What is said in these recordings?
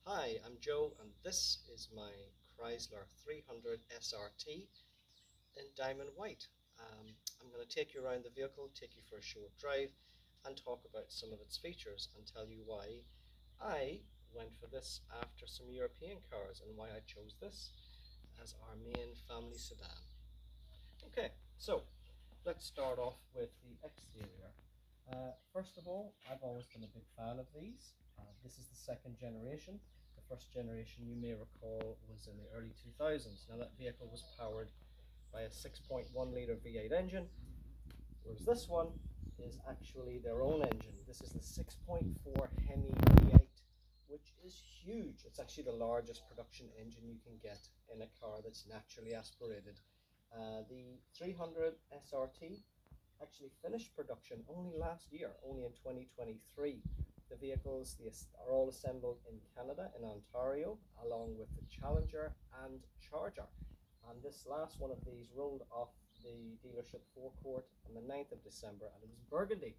Hi, I'm Joe and this is my Chrysler 300 SRT in diamond white. I'm going to take you around the vehicle, take you for a short drive and talk about some of its features and tell you why I went for this after some European cars and why I chose this as our main family sedan. Okay, so let's start off with the exterior. First of all, I've always been a big fan of these. This is the second generation. The first generation, you may recall, was in the early 2000s. Now that vehicle was powered by a 6.1 litre V8 engine, whereas this one is actually their own engine. This is the 6.4 Hemi V8, which is huge. It's actually the largest production engine you can get in a car that's naturally aspirated. The 300 SRT actually finished production only last year, only in 2023. The vehicles are all assembled in Canada, in Ontario, along with the Challenger and Charger. And this last one of these rolled off the dealership forecourt on the 9th of December, and it was burgundy.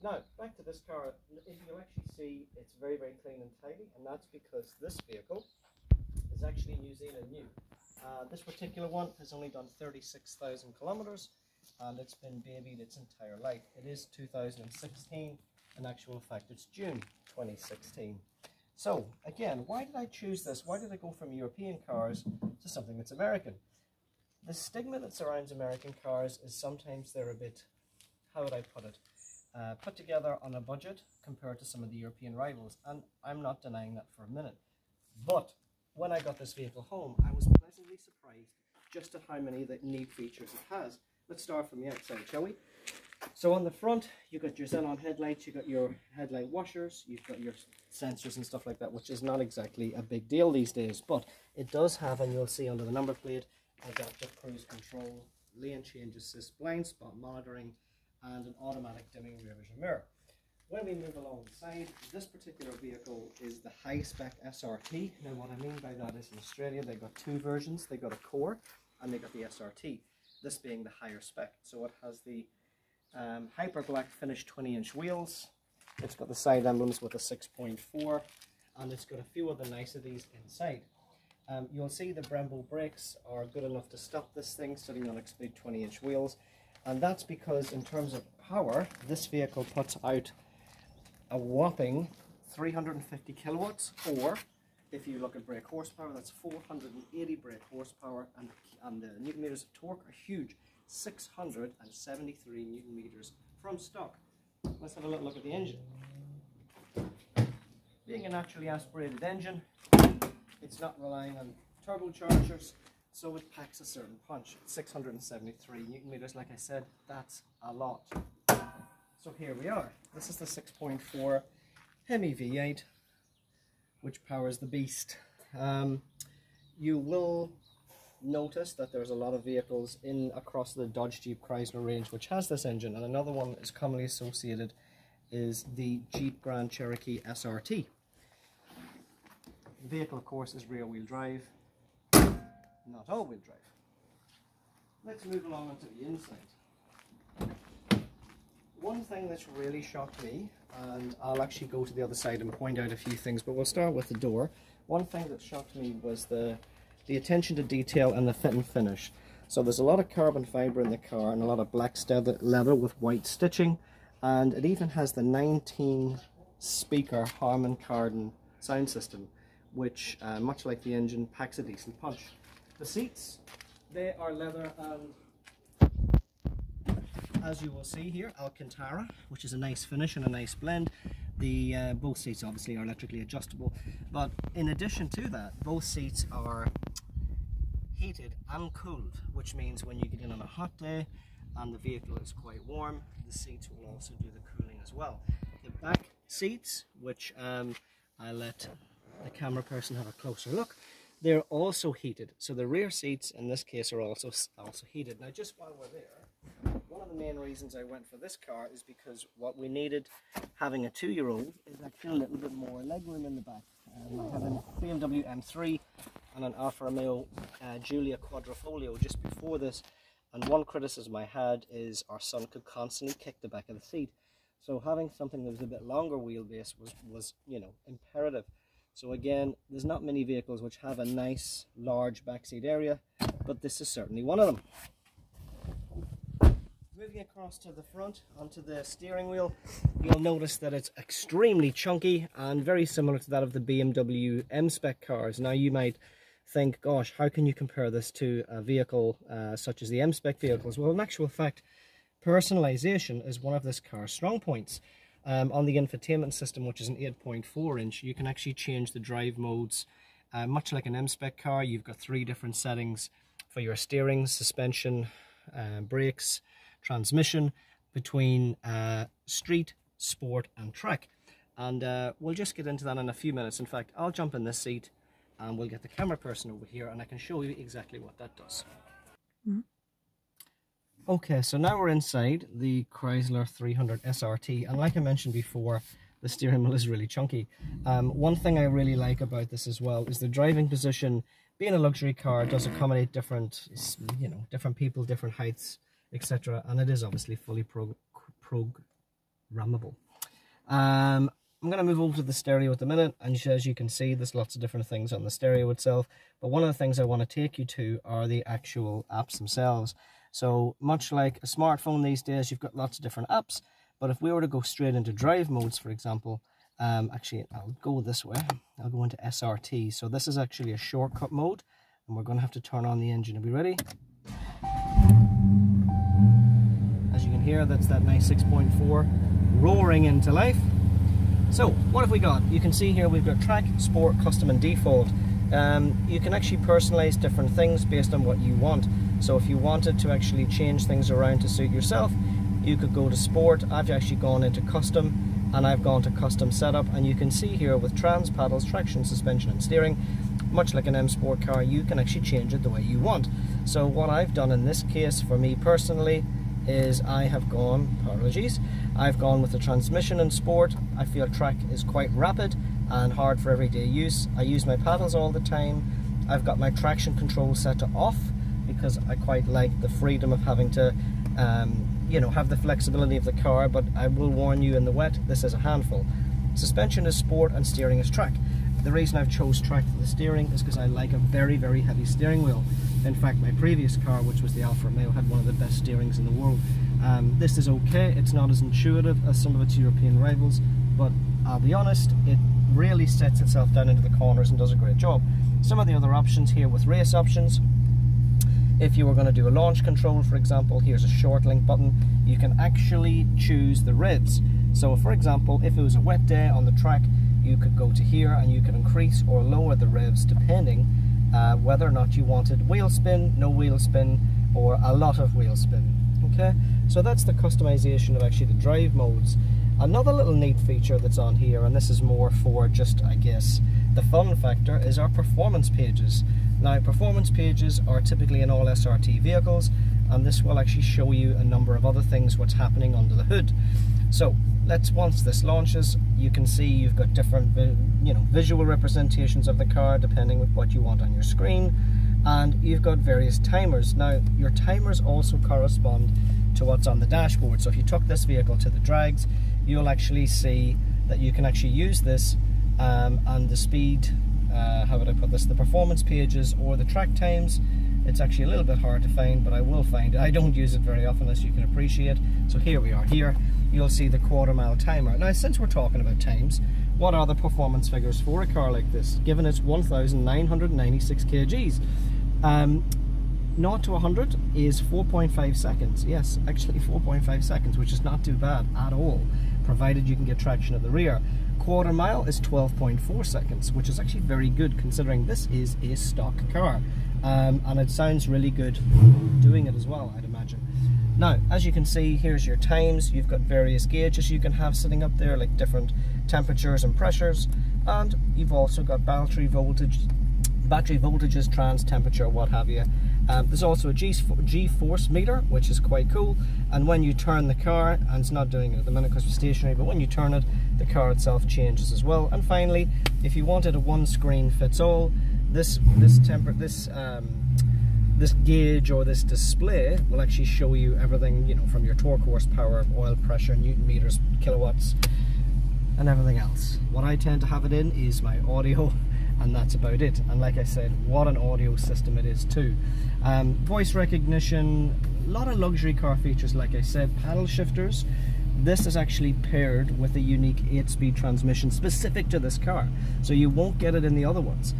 Now, back to this car, if you'll actually see, it's very, very clean and tidy, and that's because this vehicle is actually New Zealand new. This particular one has only done 36,000 kilometers, and it's been babied its entire life. It is 2016. In actual fact, it's June 2016. So again, why did I choose this? Why did I go from European cars to something that's American? The stigma that surrounds American cars is sometimes they're a bit, how would I put it, put together on a budget compared to some of the European rivals, and I'm not denying that for a minute. But when I got this vehicle home, I was pleasantly surprised just at how many neat features it has. Let's start from the outside, shall we? So on the front, you've got your xenon headlights, you've got your headlight washers, you've got your sensors and stuff like that, which is not exactly a big deal these days, but it does have, and you'll see under the number plate, adaptive cruise control, lane change assist, blind spot monitoring, and an automatic dimming rear vision mirror. When we move along the side, this particular vehicle is the high-spec SRT. Now what I mean by that is in Australia they've got two versions. They've got a Core and they've got the SRT, this being the higher spec. So it has the hyper black finished 20-inch wheels. It's got the side emblems with a 6.4, and it's got a few other niceties inside. You'll see the Brembo brakes are good enough to stop this thing sitting on its big 20-inch wheels, and that's because in terms of power, this vehicle puts out a whopping 350 kilowatts, or if you look at brake horsepower, that's 480 brake horsepower, and the newton meters of torque are huge. 673 newton meters from stock. Let's have a little look at the engine. Being a naturally aspirated engine, it's not relying on turbochargers, so it packs a certain punch. 673 newton meters, like I said, that's a lot. So here we are. This is the 6.4 Hemi V8, which powers the beast. You will notice that there's a lot of vehicles across the Dodge Jeep Chrysler range which has this engine, and another one that is commonly associated is the Jeep Grand Cherokee SRT. The vehicle, of course, is rear-wheel drive, not all-wheel drive. Let's move along onto the inside. One thing that's really shocked me, and I'll actually go to the other side and point out a few things, but we'll start with the door. One thing that shocked me was the attention to detail and the fit and finish. So there's a lot of carbon fibre in the car and a lot of black leather with white stitching, and it even has the 19 speaker Harman Kardon sound system, which much like the engine packs a decent punch. The seats, they are leather, and as you will see here, Alcantara, which is a nice finish and a nice blend. The both seats obviously are electrically adjustable, but in addition to that, both seats are heated and cooled, which means when you get in on a hot day and the vehicle is quite warm, the seats will also do the cooling as well. The back seats, which I let the camera person have a closer look, they're also heated. So the rear seats in this case are also heated. Now just while we're there, one of the main reasons I went for this car is because what we needed, having a 2-year-old, is actually a little bit more legroom in the back. I have a BMW M3 and an Alfa Romeo Giulia Quadrifoglio just before this, and one criticism I had is our son could constantly kick the back of the seat. So having something that was a bit longer wheelbase was you know, imperative. So again, there's not many vehicles which have a nice large backseat area, but this is certainly one of them. Moving across to the front onto the steering wheel, you'll notice that it's extremely chunky and very similar to that of the BMW M-Spec cars. Now you might think, gosh, how can you compare this to a vehicle such as the M-Spec vehicles? Well, in actual fact, personalization is one of this car's strong points. On the infotainment system, which is an 8.4 inch, you can actually change the drive modes. Much like an M-Spec car, you've got 3 different settings for your steering, suspension, brakes, transmission, between street, sport and track. And we'll just get into that in a few minutes. In fact, I'll jump in this seat and we'll get the camera person over here and I can show you exactly what that does. Okay, so now we're inside the Chrysler 300 SRT, and like I mentioned before, the steering wheel is really chunky. One thing I really like about this as well is the driving position. Being a luxury car does accommodate different, different people, different heights, etc. And it is obviously fully programmable. I'm going to move over to the stereo at the minute, and as you can see, there's lots of different things on the stereo itself. But one of the things I want to take you to are the actual apps themselves. So much like a smartphone these days, you've got lots of different apps. But if we were to go straight into drive modes, for example, actually I'll go this way. I'll go into SRT. So this is actually a shortcut mode, and we're going to have to turn on the engine. Are we ready? As you can hear, that's that nice 6.4 roaring into life. So what have we got? You can see here we've got track, sport, custom and default. You can actually personalize different things based on what you want. So if you wanted to actually change things around to suit yourself, you could go to sport. I've actually gone into custom, and I've gone to custom setup, and you can see here with trans, paddles, traction, suspension and steering, much like an M Sport car, you can actually change it the way you want. So what I've done in this case for me personally is I have gone, I've gone with the transmission in sport. I feel track is quite rapid and hard for everyday use. I use my paddles all the time. I've got my traction control set to off because I quite like the freedom of having to have the flexibility of the car, but I will warn you, in the wet this is a handful. Suspension is sport and steering is track. The reason I've chose track for the steering is because I like a very, very heavy steering wheel. In fact, my previous car, which was the Alfa Romeo, had one of the best steerings in the world. This is okay, it's not as intuitive as some of its European rivals, but I'll be honest, it really sets itself down into the corners and does a great job. Some of the other options here with race options, if you were going to do a launch control, for example, here's a short link button. You can actually choose the revs. So for example, if it was a wet day on the track, you could go to here and you can increase or lower the revs depending whether or not you wanted wheel spin, no wheel spin, or a lot of wheel spin. Okay, so that's the customization of actually the drive modes. Another little neat feature that's on here, and this is more for just, I guess, the fun factor, is our performance pages. Now, performance pages are typically in all SRT vehicles, and this will actually show you a number of other things, what's happening under the hood. So once this launches, you can see you've got different visual representations of the car depending on what you want on your screen, and you've got various timers. Now, your timers also correspond to what's on the dashboard. So if you took this vehicle to the drags, you'll actually see that you can actually use this and the speed, how would I put this, the performance pages or the track times. It's actually a little bit hard to find, but I will find it. I don't use it very often, as you can appreciate. So here we are. Here you'll see the quarter-mile timer. Now, since we're talking about times, what are the performance figures for a car like this, given it's 1,996 kgs? 0 to 100 is 4.5 seconds. Yes, actually 4.5 seconds, which is not too bad at all, provided you can get traction at the rear. Quarter mile is 12.4 seconds, which is actually very good considering this is a stock car. And it sounds really good doing it as well, I'd imagine. Now, as you can see, here's your times. You've got various gauges you can have sitting up there, like different temperatures and pressures, and you've also got battery voltages, trans, temperature, what have you. There's also a G-force meter, which is quite cool, and when you turn the car, and it's not doing it at the minute because it's stationary, but when you turn it, the car itself changes as well. And finally, if you wanted a one screen fits all, this gauge or this display will actually show you everything, from your torque, horsepower, oil pressure, newton meters, kilowatts, and everything else. What I tend to have it in is my audio, and that's about it. And like I said, what an audio system it is too. Voice recognition, a lot of luxury car features, like I said, paddle shifters. This is actually paired with a unique 8-speed transmission specific to this car, so you won't get it in the other ones.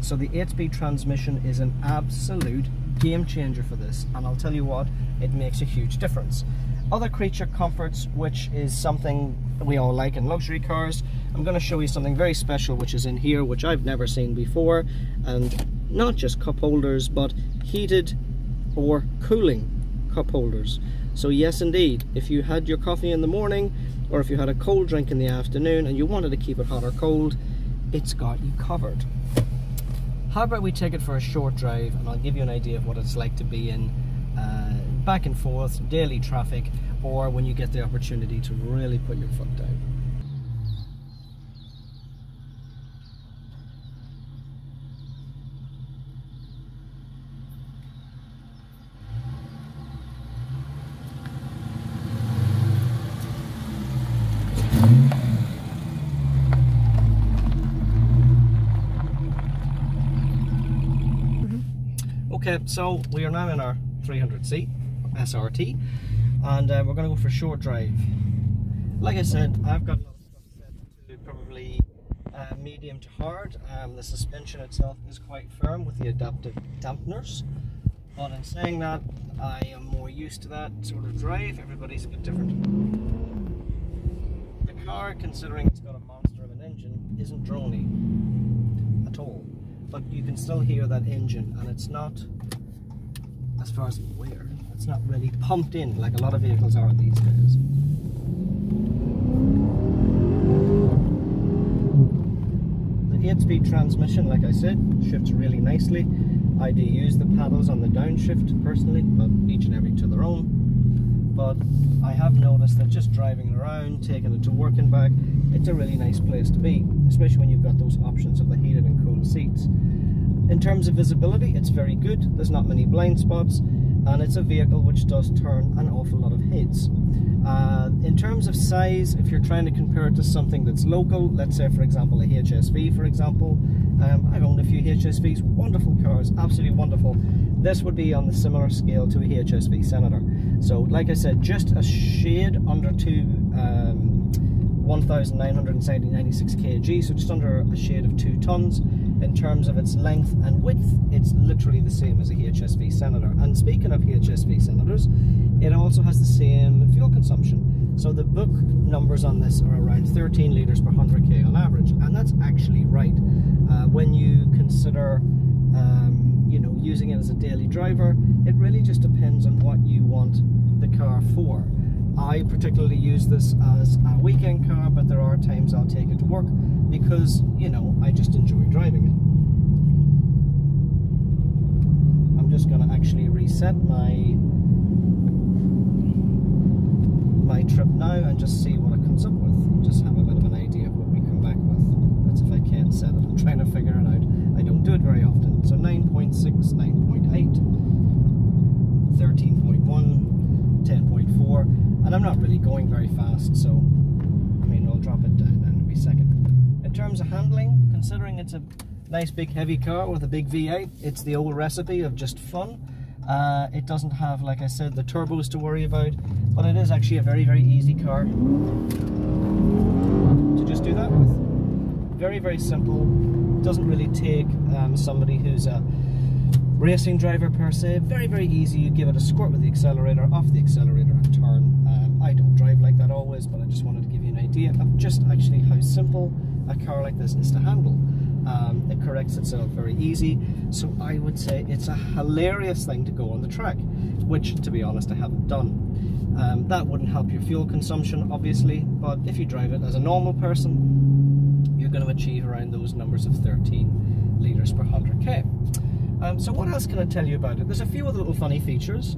So the 8-speed transmission is an absolute game changer for this, and I'll tell you what, it makes a huge difference. Other creature comforts, which is something we all like in luxury cars, I'm going to show you something very special which is in here, which I've never seen before, and not just cup holders, but heated or cooling cup holders. So yes indeed, if you had your coffee in the morning, or if you had a cold drink in the afternoon and you wanted to keep it hot or cold, it's got you covered. How about we take it for a short drive, and I'll give you an idea of what it's like to be in back and forth, daily traffic, or when you get the opportunity to really put your foot down. Okay, so we are now in our 300C SRT, and we're going to go for a short drive. Like I said, I've got enough stuff set to probably medium to hard. The suspension itself is quite firm with the adaptive dampeners, but in saying that, I am more used to that sort of drive. Everybody's a bit different. The car, considering it's got a monster of an engine, isn't drony at all, but you can still hear that engine, and it's not, as far as I'm aware, it's not really pumped in like a lot of vehicles are these days. The 8-speed transmission, like I said, shifts really nicely. I do use the paddles on the downshift personally, but each and every to their own. But I have noticed that just driving around, taking it to work and back, it's a really nice place to be, especially when you've got those options of the heated and cooled seats. In terms of visibility, it's very good. There's not many blind spots, and it's a vehicle which does turn an awful lot of heads. In terms of size, if you're trying to compare it to something that's local, let's say for example a HSV for example, I've owned a few HSVs, wonderful cars, absolutely wonderful. This would be on the similar scale to a HSV Senator. So like I said, just a shade under 1,996 kg, so just under a shade of 2 tons. In terms of its length and width, it's literally the same as a HSV Senator. And speaking of HSV Senators, it also has the same fuel consumption. So the book numbers on this are around 13 litres per 100k on average, and that's actually right. When you consider you know, using it as a daily driver, it really just depends on what you want the car for. I particularly use this as a weekend car, but there are times I'll take it to work because, you know, I just enjoy driving it. I'm just going to actually reset my trip now and just see what it comes up with. Just have a bit of an idea of what we come back with. That's if I can't set it. I'm trying to figure it out. I don't do it very often. So 9.6, 9.8, 13.1, 10.4, and I'm not really going very fast, so I mean, I'll drop it down in a wee second. In terms of handling, considering it's a nice big heavy car with a big V8, it's the old recipe of just fun. It doesn't have, like I said, the turbos to worry about, but it is actually a very, very easy car to just do that with. Very, very simple. Doesn't really take somebody who's a racing driver per se. Very, very easy. You give it a squirt with the accelerator, off the accelerator and turn. I don't drive like that always, but I just wanted to give you an idea of just actually how simple a car like this is to handle. It corrects itself very easy, so I would say it's a hilarious thing to go on the track, which to be honest I haven't done. That wouldn't help your fuel consumption obviously, but if you drive it as a normal person, you're going to achieve around those numbers of 13 litres per 100k. So what else can I tell you about it? There's a few other little funny features.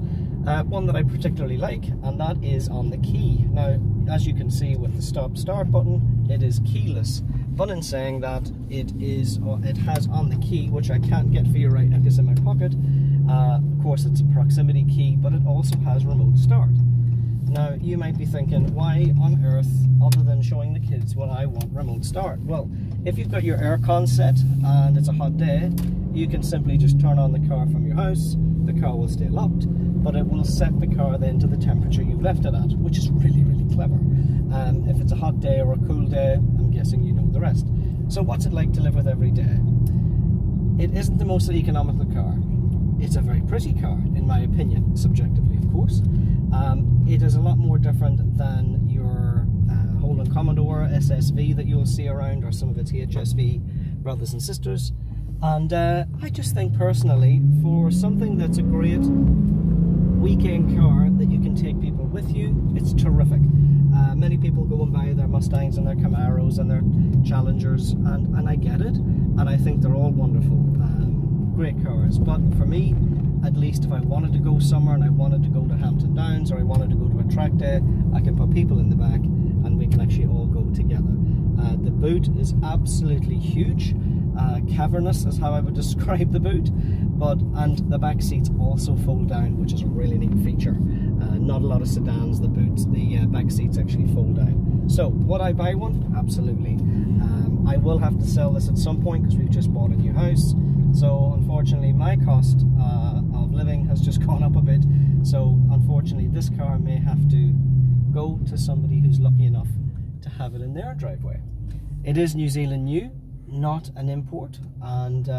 One that I particularly like, and that is on the key. Now, as you can see with the stop-start button, it is keyless. But in saying that, it has on the key, which I can't get for you right now because it's in my pocket. Of course, it's a proximity key, but it also has remote start. Now, you might be thinking, why on earth, other than showing the kids, would I want remote start? Well, if you've got your aircon set and it's a hot day, you can simply just turn on the car from your house. The car will stay locked, but it will set the car then to the temperature you've left it at, which is really, really clever. If it's a hot day or a cool day, I'm guessing you know the rest. So what's it like to live with every day? It isn't the most economical car. It's a very pretty car, in my opinion, subjectively, of course. It is a lot more different than your Holden Commodore SS-V that you'll see around, or some of its HSV brothers and sisters. And I just think personally, for something that's a great weekend car that you can take people with you, it's terrific. Many people go and buy their Mustangs and their Camaros and their Challengers, and I get it, and I think they're all wonderful. Great cars, but for me, at least if I wanted to go somewhere and I wanted to go to Hampton Downs or I wanted to go to a track day, I can put people in the back and we can actually all go together. The boot is absolutely huge, cavernous is how I would describe the boot, and the back seats also fold down, which is a really neat feature. Not a lot of sedans, the back seats actually fold down. So, would I buy one? Absolutely. I will have to sell this at some point because we've just bought a new house. So unfortunately my cost of living has just gone up a bit, so unfortunately this car may have to go to somebody who's lucky enough to have it in their driveway. It is New Zealand new, not an import, and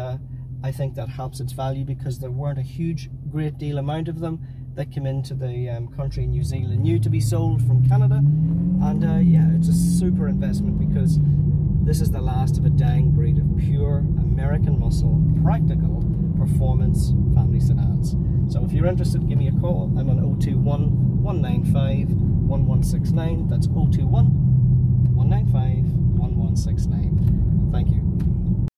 I think that helps its value because there weren't a great deal amount of them that came into the country New Zealand new to be sold from Canada, and yeah, it's a super investment because this is the last of a dying breed of pure American muscle, practical performance family sedans. So if you're interested, give me a call. I'm on 021 195 1169. That's 021 195 1169. Thank you.